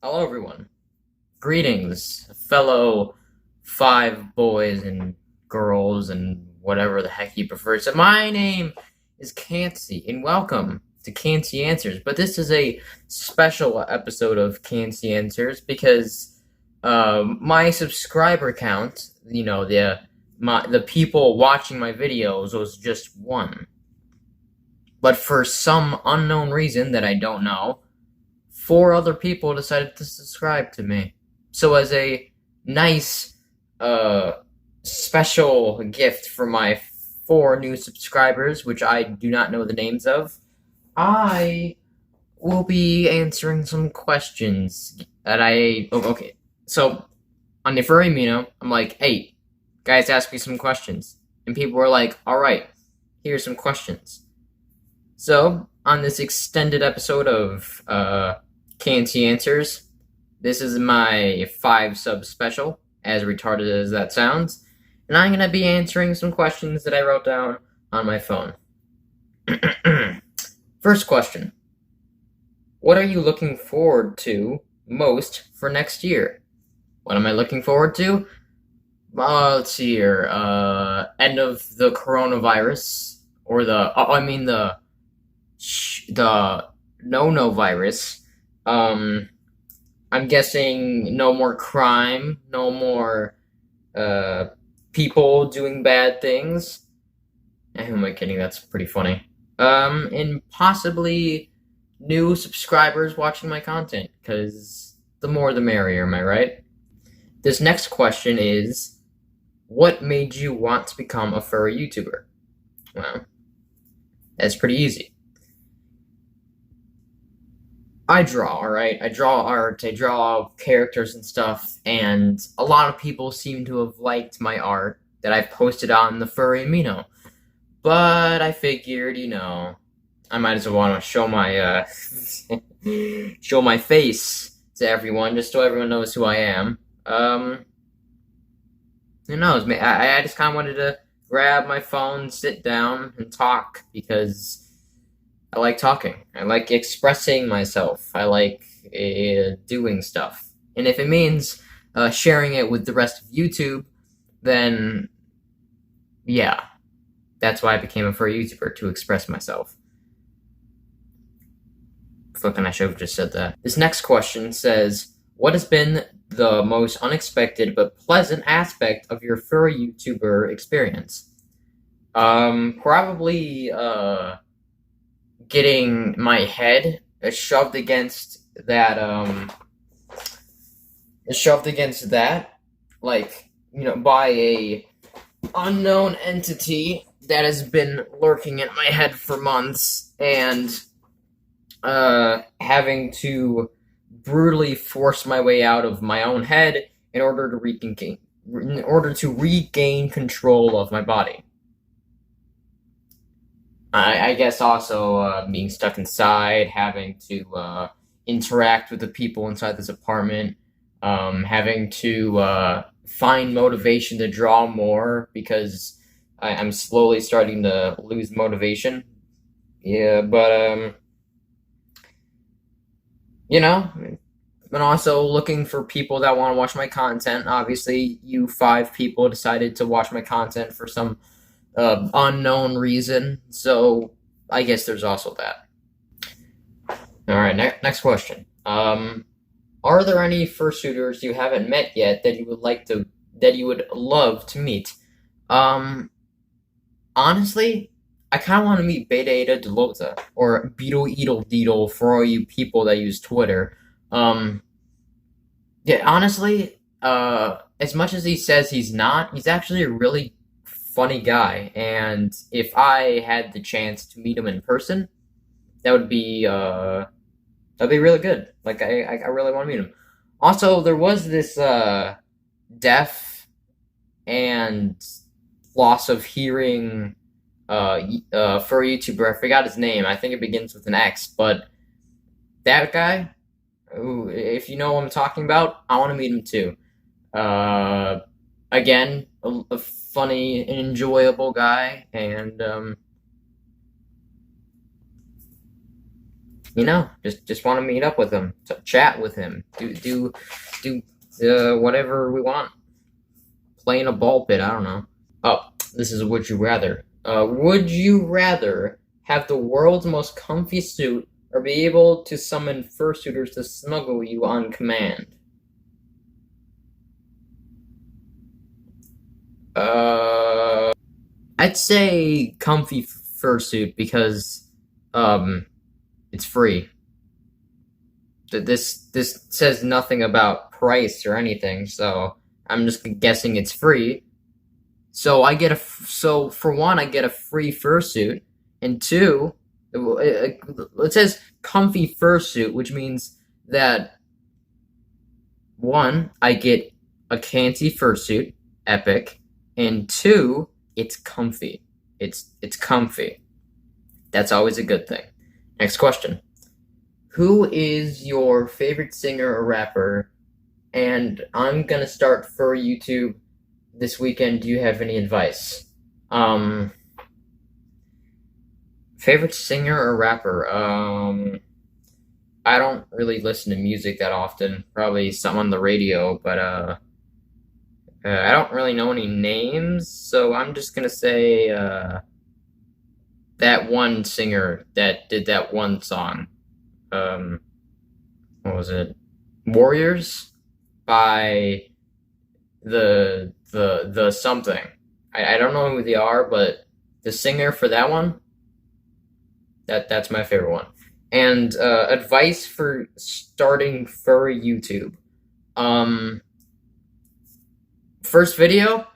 Hello, everyone. Greetings, fellow five boys and girls and whatever the heck you prefer. So, my name is Kantsey, and welcome to Kantsey Answers. But this is a special episode of Kantsey Answers because my subscriber count, the people watching my videos, was just one. But for some unknown reason that I don't know, four other people decided to subscribe to me. So as a nice uh special gift for my four new subscribers, which I do not know the names of, I will be answering some questions that okay. So on the furry Mino, I'm like, hey, guys, ask me some questions. And people were like, alright, here's some questions. So on this extended episode of Kantsey Answers, this is my 5 sub special, as retarded as that sounds, and I'm going to be answering some questions that I wrote down on my phone. First question. What are you looking forward to most for next year? What am I looking forward to? Let's see here. End of the coronavirus, or the no virus. I'm guessing no more crime, no more people doing bad things. Who am I kidding? That's pretty funny. And possibly new subscribers watching my content, because the more the merrier, am I right? This next question is, what made you want to become a furry YouTuber? Well, that's pretty easy. I draw, alright? I draw art, I draw characters and stuff, and a lot of people seem to have liked my art that I've posted on the Furry Amino. But I figured, I might as well want to show my, show my face to everyone, just so everyone knows who I am. Who knows? I just kind of wanted to grab my phone, sit down, and talk, because I like talking. I like expressing myself. I like doing stuff. And if it means sharing it with the rest of YouTube, then yeah, that's why I became a furry YouTuber, to express myself. Fucking, I should have just said that. This next question says, what has been the most unexpected but pleasant aspect of your furry YouTuber experience? Probably, getting my head shoved against that, like, by a unknown entity that has been lurking in my head for months, and having to brutally force my way out of my own head in order to regain control of my body. I guess also being stuck inside, having to interact with the people inside this apartment, having to find motivation to draw more, because I'm slowly starting to lose motivation. Yeah, but and also looking for people that want to watch my content. Obviously, you 5 people decided to watch my content for some unknown reason, so I guess there's also that. All right, next question. Are there any fursuiters you haven't met yet that you would love to meet? Honestly, I kind of want to meet Beta Eta Delota, or Beetle Eatle Deedle for all you people that use Twitter. Yeah, honestly, as much as he says he's not, he's actually a really funny guy, and if I had the chance to meet him in person, that would be really good. Like, I really want to meet him. Also, there was this deaf and loss of hearing for a YouTuber. I forgot his name. I think it begins with an X, but that guy, who, if you know what I'm talking about, I want to meet him too. Again, a funny and enjoyable guy, and just want to meet up with him, to chat with him, do whatever we want. Play in a ball pit. I don't know. Oh, this is a would you rather. Would you rather have the world's most comfy suit or be able to summon fursuiters to snuggle you on command? I'd say comfy fursuit because it's free. This says nothing about price or anything, so I'm just guessing it's free. So for one, I get a free fursuit, and two, it says comfy fursuit, which means that one, I get a Kantsey fursuit, epic, and two, it's comfy. It's comfy. That's always a good thing. Next question. Who is your favorite singer or rapper? And I'm gonna start for YouTube this weekend. Do you have any advice? Favorite singer or rapper? I don't really listen to music that often. Probably something on the radio, but I don't really know any names, so I'm just gonna say that one singer that did that one song. What was it? Warriors by the something. I don't know who they are, but the singer for that one, that's my favorite one. And advice for starting furry YouTube. First video,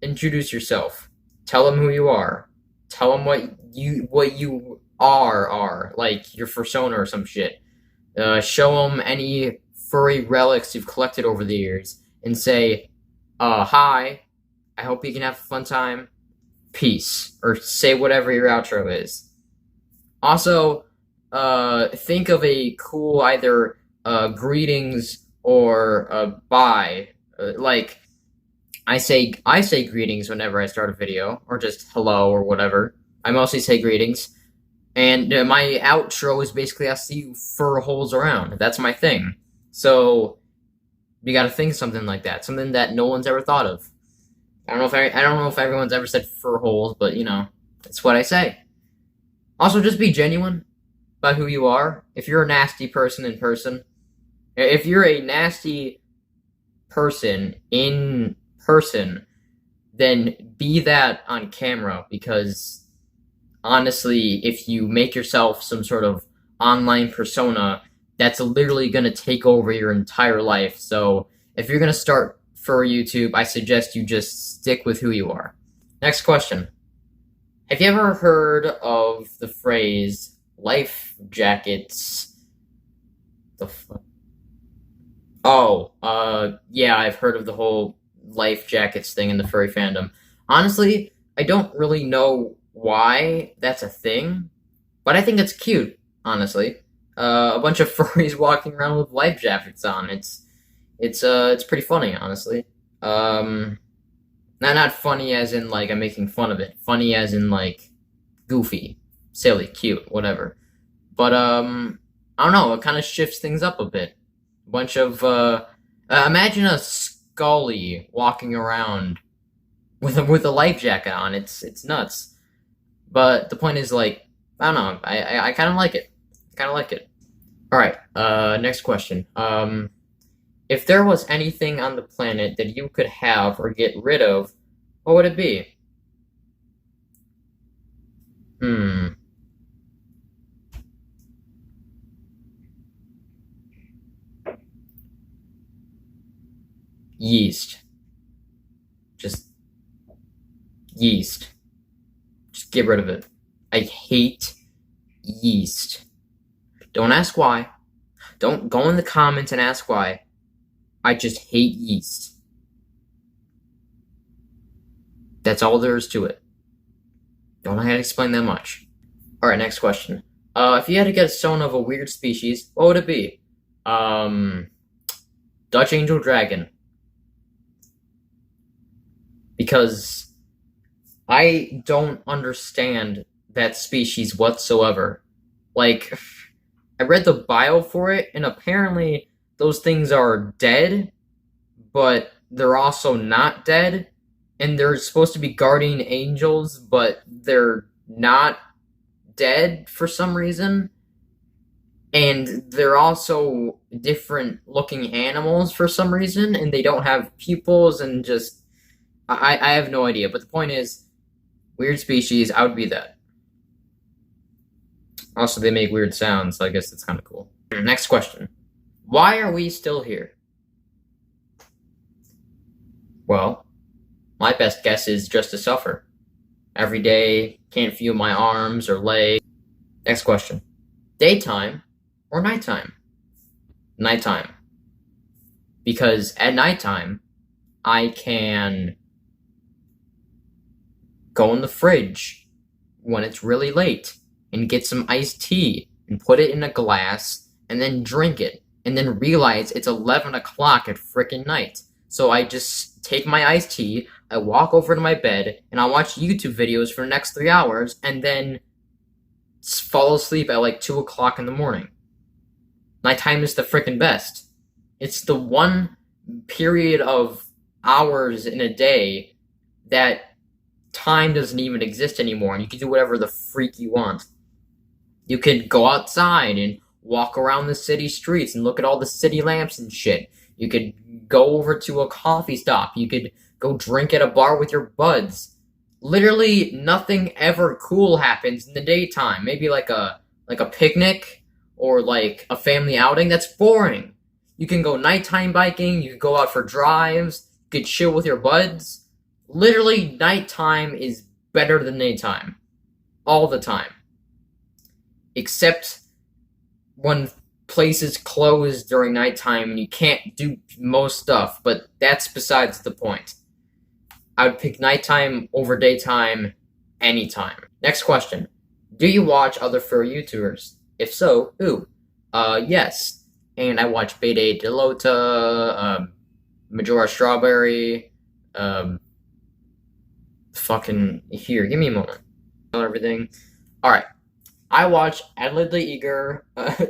introduce yourself. Tell them who you are. Tell them what you are like your persona or some shit. Show them any furry relics you've collected over the years, and say, hi, I hope you can have a fun time. Peace. Or say whatever your outro is. Also, think of a cool either greetings or bye. Like, I say greetings whenever I start a video, or just hello or whatever. I mostly say greetings. And my outro is basically, I'll see you fur holes around. That's my thing. So you got to think something like that, something that no one's ever thought of. I don't know if everyone's ever said fur holes, but that's what I say. Also, just be genuine about who you are. If you're a nasty person in person, if you're a nasty person in person, then be that on camera, because honestly, if you make yourself some sort of online persona, that's literally going to take over your entire life. So if you're going to start for YouTube, I suggest you just stick with who you are. Next question. Have you ever heard of the phrase life jackets? The fuck? Oh, yeah, I've heard of the whole life jackets thing in the furry fandom. Honestly, I don't really know why that's a thing, but I think it's cute, honestly. A bunch of furries walking around with life jackets on. It's pretty funny, honestly. Not funny as in like I'm making fun of it. Funny as in like goofy, silly, cute, whatever. But I don't know. It kind of shifts things up a bit. A bunch of imagine a Scully walking around with a life jacket on. It's nuts. But the point is, like, I don't know. I kind of like it. Kind of like it. All right. Next question. If there was anything on the planet that you could have or get rid of, what would it be? Yeast. Just yeast. Just get rid of it. I hate yeast. Don't ask why. Don't go in the comments and ask why. I just hate yeast. That's all there is to it. Don't know how to explain that much. Alright, next question. If you had to get a stone of a weird species, what would it be? Dutch Angel Dragon. Because I don't understand that species whatsoever. Like, I read the bio for it, and apparently those things are dead, but they're also not dead, and they're supposed to be guardian angels, but they're not dead for some reason. And they're also different looking animals for some reason, and they don't have pupils, and just I have no idea. But the point is, weird species, I would be that. Also, they make weird sounds, so I guess that's kind of cool. Next question. Why are we still here? Well, my best guess is just to suffer. Every day, can't feel my arms or legs. Next question. Daytime or nighttime? Nighttime. Because at nighttime, I can go in the fridge when it's really late and get some iced tea and put it in a glass and then drink it and then realize it's 11 o'clock at frickin' night. So I just take my iced tea, I walk over to my bed, and I watch YouTube videos for the next 3 hours and then fall asleep at like 2 o'clock in the morning. Nighttime is the frickin' best. It's the one period of hours in a day that time doesn't even exist anymore, and you can do whatever the freak you want. You could go outside and walk around the city streets and look at all the city lamps and shit. You could go over to a coffee stop. You could go drink at a bar with your buds. Literally nothing ever cool happens in the daytime. Maybe like a picnic or like a family outing. That's boring. You can go nighttime biking. You can go out for drives. You could chill with your buds. Literally, nighttime is better than daytime. All the time. Except when places close during nighttime and you can't do most stuff, but that's besides the point. I would pick nighttime over daytime anytime. Next question. Do you watch other furry YouTubers? If so, who? Yes. And I watch Bede Delota, Majora Strawberry, fucking here, give me a moment. Everything. Alright. I watch Adelaide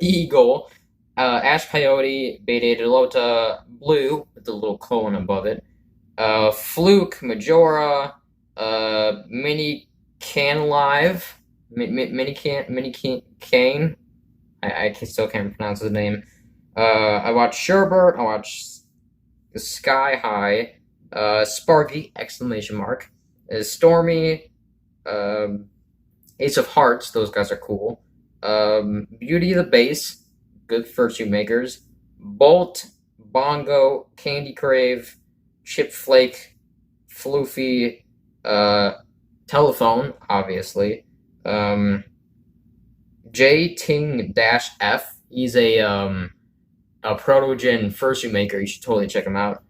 Eagle, Ash Coyote, Bede Delota, Blue, with the little colon above it, Fluke, Majora, Mini Can Live, Mini Kane. I still can't pronounce his name. I watch Sherbert. I watch Sky High, Sparky! Exclamation mark. Stormy, Ace of Hearts. Those guys are cool. Beauty of the Bass. Good fursuit makers. Bolt, Bongo, Candy Crave, Chip Flake, Floofy, Telephone, obviously. J Ting F. He's a protogen fursuit maker. You should totally check him out.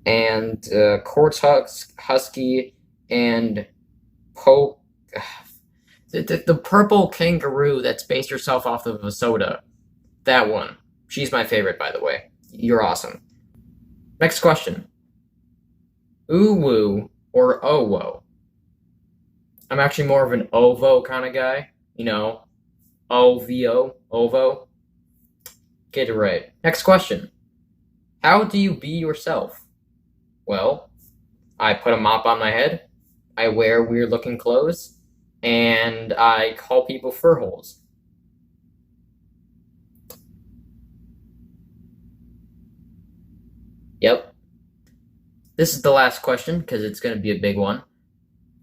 And Quartz Husky and Poke. The purple kangaroo that's based herself off of a soda. That one. She's my favorite, by the way. You're awesome. Next question. Uwu or Owo? I'm actually more of an Ovo kind of guy. You know, OVO, Ovo. Get it right. Next question. How do you be yourself? Well, I put a mop on my head, I wear weird looking clothes, and I call people fur holes. Yep. This is the last question, because it's going to be a big one.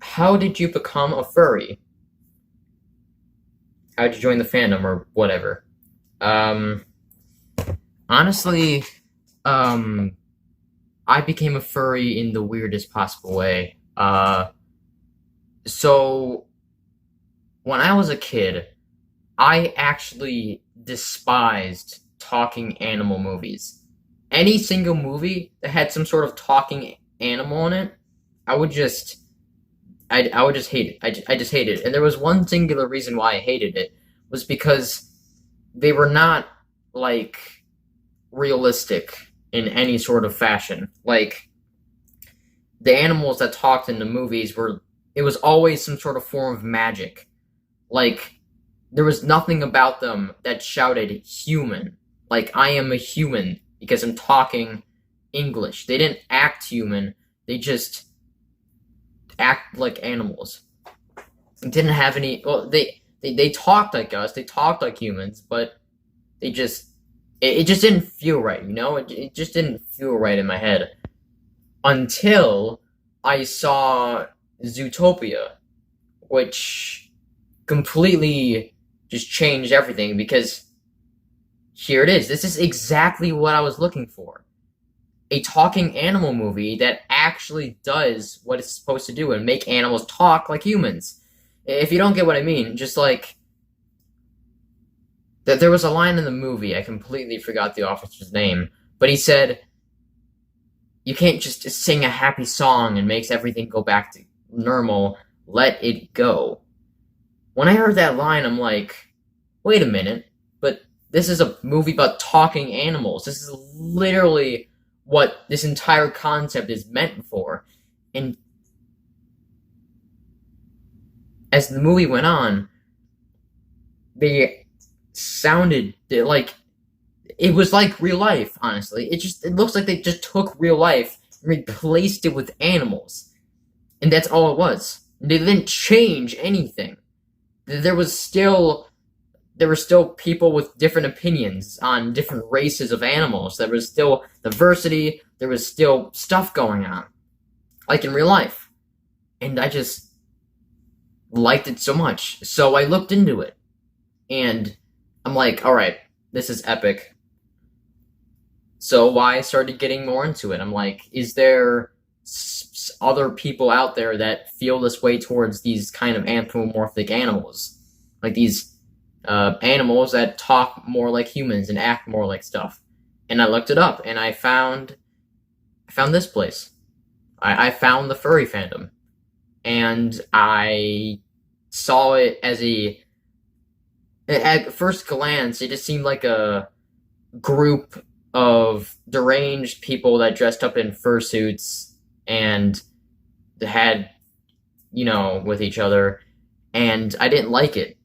How did you become a furry? How did you join the fandom, or whatever? Honestly, I became a furry in the weirdest possible way. So, when I was a kid, I actually despised talking animal movies. Any single movie that had some sort of talking animal in it, I would just hate it. I just hated it. And there was one singular reason why I hated it, was because they were not, like, realistic in any sort of fashion. Like, the animals that talked in the movies it was always some sort of form of magic. Like, there was nothing about them that shouted human. Like, I am a human because I'm talking English. They didn't act human, they just act like animals. It didn't have any. Well, they talked like us, they talked like humans, but they just. It just didn't feel right, you know? It just didn't feel right in my head. Until I saw Zootopia, which completely just changed everything because here it is. This is exactly what I was looking for. A talking animal movie that actually does what it's supposed to do and make animals talk like humans. If you don't get what I mean, just like that there was a line in the movie, I completely forgot the officer's name, but he said, "You can't just sing a happy song and makes everything go back to normal. Let it go." When I heard that line, I'm like, wait a minute, but this is a movie about talking animals. This is literally what this entire concept is meant for. And as the movie went on, they sounded like it was like real life, honestly. It looks like they just took real life and replaced it with animals. And that's all it was. They didn't change anything. There was still there were still people with different opinions on different races of animals. There was still diversity. There was still stuff going on, like in real life. And I just liked it so much. So I looked into it. And I'm like, all right, this is epic. So I started getting more into it. I'm like, is there other people out there that feel this way towards these kind of anthropomorphic animals? Like these animals that talk more like humans and act more like stuff. And I looked it up, and I found this place. I found the furry fandom, and I saw it as at first glance, it just seemed like a group of deranged people that dressed up in fursuits and had, with each other, and I didn't like it.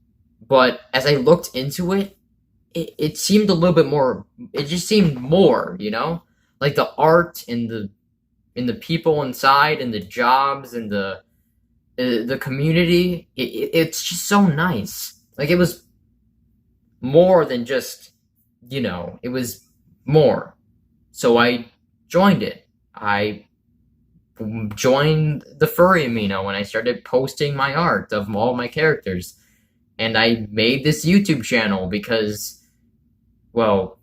But as I looked into it, it seemed a little bit more. It just seemed more, like the art and the people inside and the jobs and the community. It's just so nice. Like it was more than just, it was more. So I joined it. I joined the furry amino and I started posting my art of all my characters. And I made this YouTube channel because, well,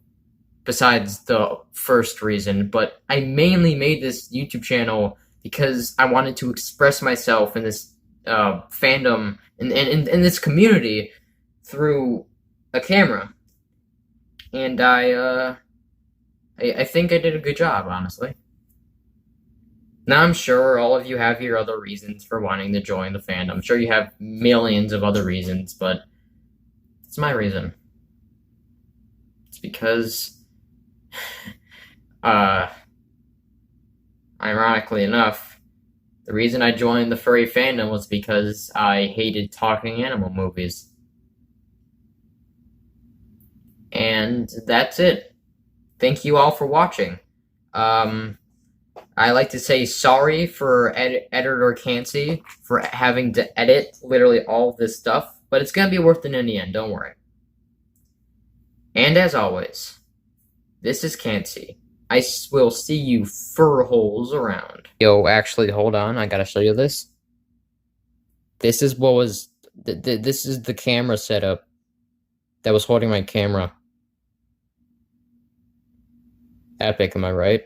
besides the first reason, but I mainly made this YouTube channel because I wanted to express myself in this fandom and in this community through a camera. And I think I did a good job, honestly. Now, I'm sure all of you have your other reasons for wanting to join the fandom. I'm sure you have millions of other reasons, but it's my reason. It's because, ironically enough, the reason I joined the furry fandom was because I hated talking animal movies. And that's it. Thank you all for watching. I like to say sorry for editor Kantsey for having to edit literally all of this stuff, but it's going to be worth it in the end, don't worry. And as always, this is Kantsey. I will see you fur holes around. Yo, actually, hold on, I gotta show you this. This is what was, this is the camera setup that was holding my camera. Epic, am I right?